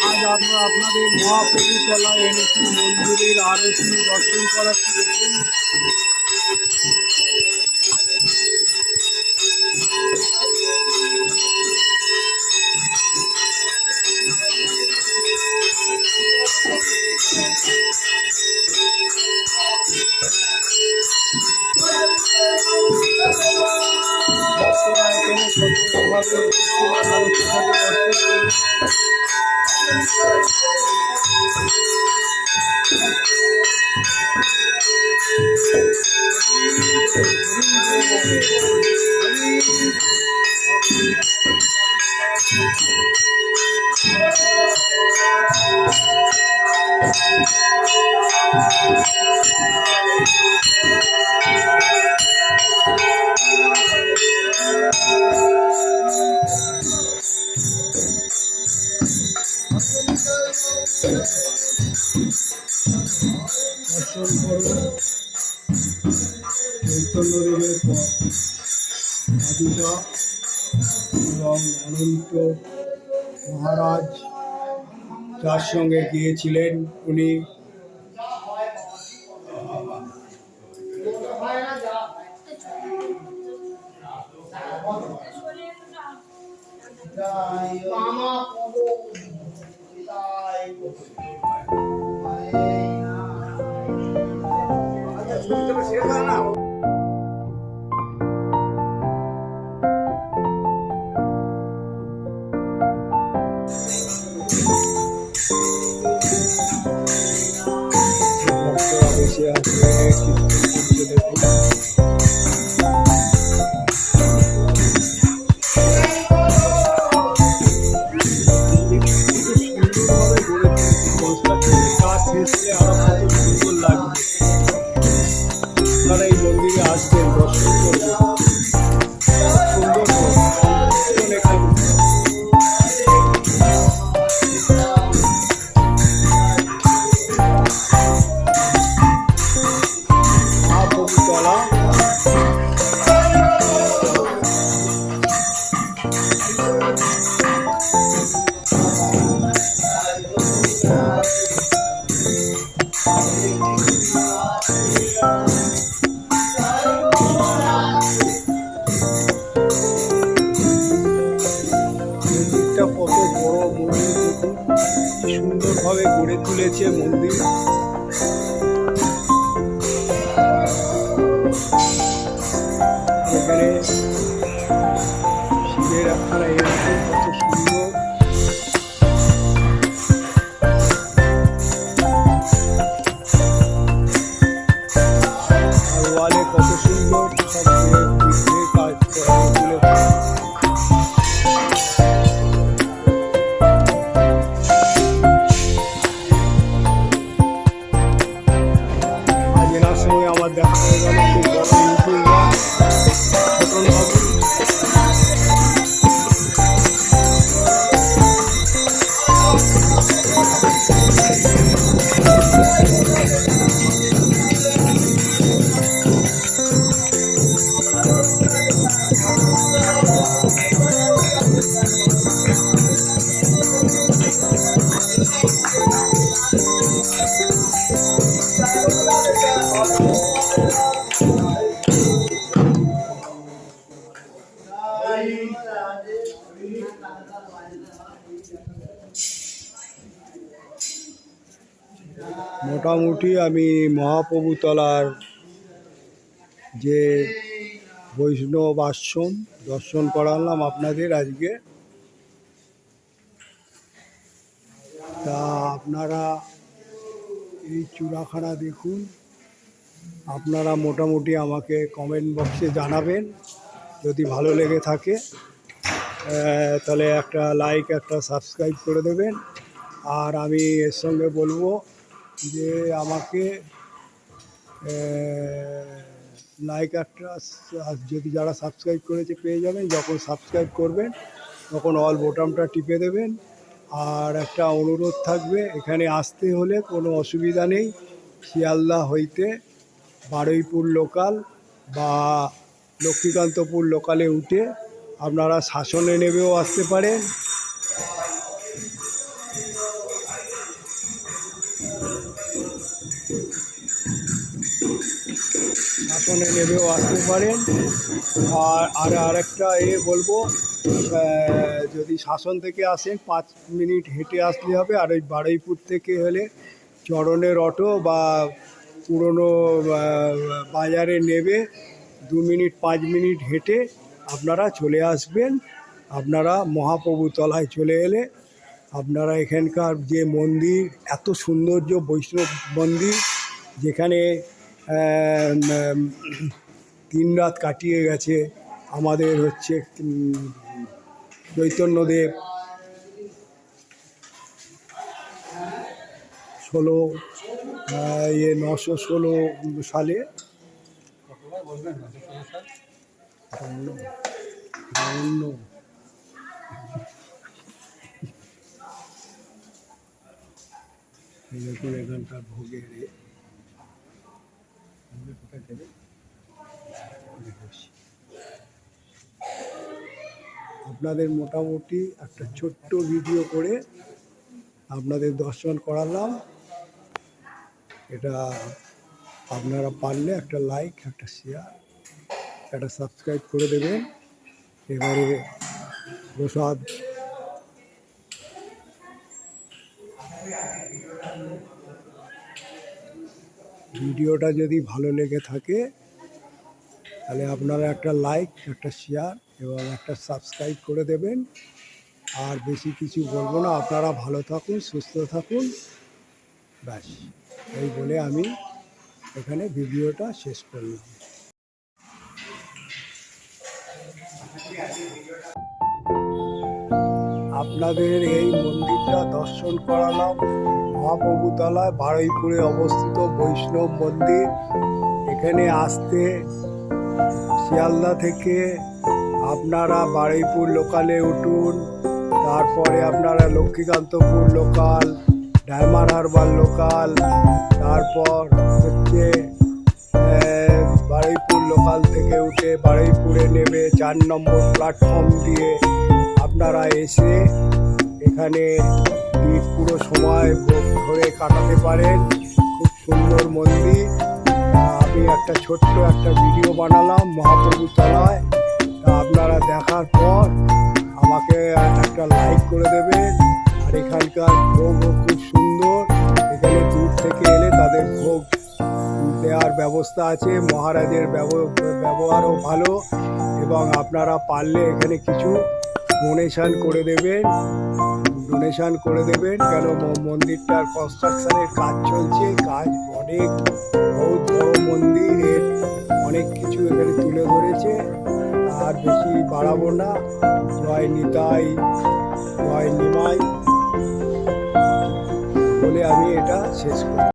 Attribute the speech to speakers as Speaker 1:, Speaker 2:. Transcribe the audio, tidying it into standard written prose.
Speaker 1: আজ আমরা আপনাদের মহাপ্রভুতলা এনেছি মন্দিরের আরতি দর্শন করাচ্ছি। দেখুন ভক্তরা এখানে সচেতনভাবে আরতিটাকে দর্শন করুন। দর্শন করুন চৈতন্যদেবের পাদুকা এবং অনন্ত মহারাজ যার সঙ্গে গিয়েছিলেন উনি বসে আছে আপনারা এই মন্দিরে আসবেন, দর্শন করবেন। সুন্দর মহাপ্রভুতলা কত বড় মন্দির, দেখুন কি সুন্দরভাবে গড়ে তুলেছে মন্দির। এখানে শিবের একখানা এরকম কত সুন্দর আর ওয়ালে কত সুন্দর সব কাজ করা তুলেছে। সঙ্গে আমার দেখা হয়ে গেল খুব বড় ইউটিউবার ছোটনবাবু। মোটামুটি আমি মহাপ্রভুতলার যে বৈষ্ণব আশ্রম দর্শন করালাম আপনাদের আজকে। তা আপনারা এই চূড়াখানা দেখুন, আপনারা মোটামুটি আমাকে কমেন্ট বক্সে জানাবেন যদি ভালো লেগে থাকে, তাহলে একটা লাইক একটা সাবস্ক্রাইব করে দেবেন। আর আমি এর সঙ্গে বলবো যে আমাকে লাইক একটা যদি যারা সাবস্ক্রাইব করেছে পেয়ে যাবেন, যখন সাবস্ক্রাইব করবেন তখন অল বোতামটা টিপে দেবেন। আর একটা অনুরোধ থাকবে, এখানে আসতে হলে কোনো অসুবিধা নেই, শিয়ালদা হইতে বারুইপুর লোকাল বা লক্ষ্মীকান্তপুর লোকালে উঠে আপনারা শাসনে নেমেও আসতে পারেন, শাসনে নেমেও আসতে পারেন। আর আরেকটা বলবো, যদি শাসন থেকে আসেন 5 মিনিট হেঁটে আসলে হবে। আর ওই বারুইপুর থেকে হলে চরণের অটো বা পুরনো বাজারে নেবে 2 মিনিট 5 মিনিট হেঁটে আপনারা চলে আসবেন। আপনারা মহাপ্রভু তলায় চলে এলে আপনারা এখানকার যে মন্দির, এত সৌন্দর্য বৈষ্ণব মন্দির, যেখানে 3 রাত কাটিয়ে গেছে আমাদের চৈতন্যদেব 916 সালে। দেখুন এখানকার ভোগের আপনাদের মোটামুটি একটা ছোট্ট ভিডিও করে আপনাদের দর্শন করালাম। এটা আপনারা পারলে একটা লাইক, একটা শেয়ার, একটা সাবস্ক্রাইব করে দেবেন। এবারে প্রসাদ ভিডিওটা যদি ভালো লেগে থাকে তাহলে আপনারা একটা লাইক, একটা শেয়ার এবং একটা সাবস্ক্রাইব করে দেবেন। আর বেশি কিছু বলবো না, আপনারা ভালো থাকুন, সুস্থ থাকুন, ব্যাস এই বলে আমি এখানে ভিডিওটা শেষ করলাম। আপনাদের এই মন্দিরটা দর্শন করালাম। মহাপ্রভুতলায় বারুইপুরে অবস্থিত বৈষ্ণব মন্দির। এখানে আসতে শিয়ালদা থেকে আপনারা বারুইপুর লোকালে উঠুন, তারপরে আপনারা Lakshmikantapur local, diamond Harbour local, তারপর বারুইপুর লোকাল থেকে উঠে বারুইপুরে নেমে 4 নম্বর প্ল্যাটফর্ম দিয়ে আপনারা এসে এখানে পুরো সময় ধরে কাটাতে পারেন। খুব সুন্দর মন্দির। আমি একটা ছোট্ট একটা ভিডিও বানালাম মহাপ্রভু তলায়। তা আপনারা দেখার পর আমাকে একটা লাইক করে দেবেন। আর এখানকার ভোগও খুব সুন্দর। এখানে দূর থেকে এলে তাদের ভোগ দেওয়ার ব্যবস্থা আছে। মহারাজের ব্যবহারও ভালো। এবং আপনারা পারলে এখানে কিছু ডোনেশান করে দেবেন, কেন মন্দিরটার কনস্ট্রাকশনের কাজ চলছে। কাজ অনেক বহুত বড় মন্দির, এর অনেক কিছু এখানে তুলে ধরেছে। আর বেশি বাড়াবো না। জয় নিতাই, জয় নিমাই বলে আমি এটা শেষ করি।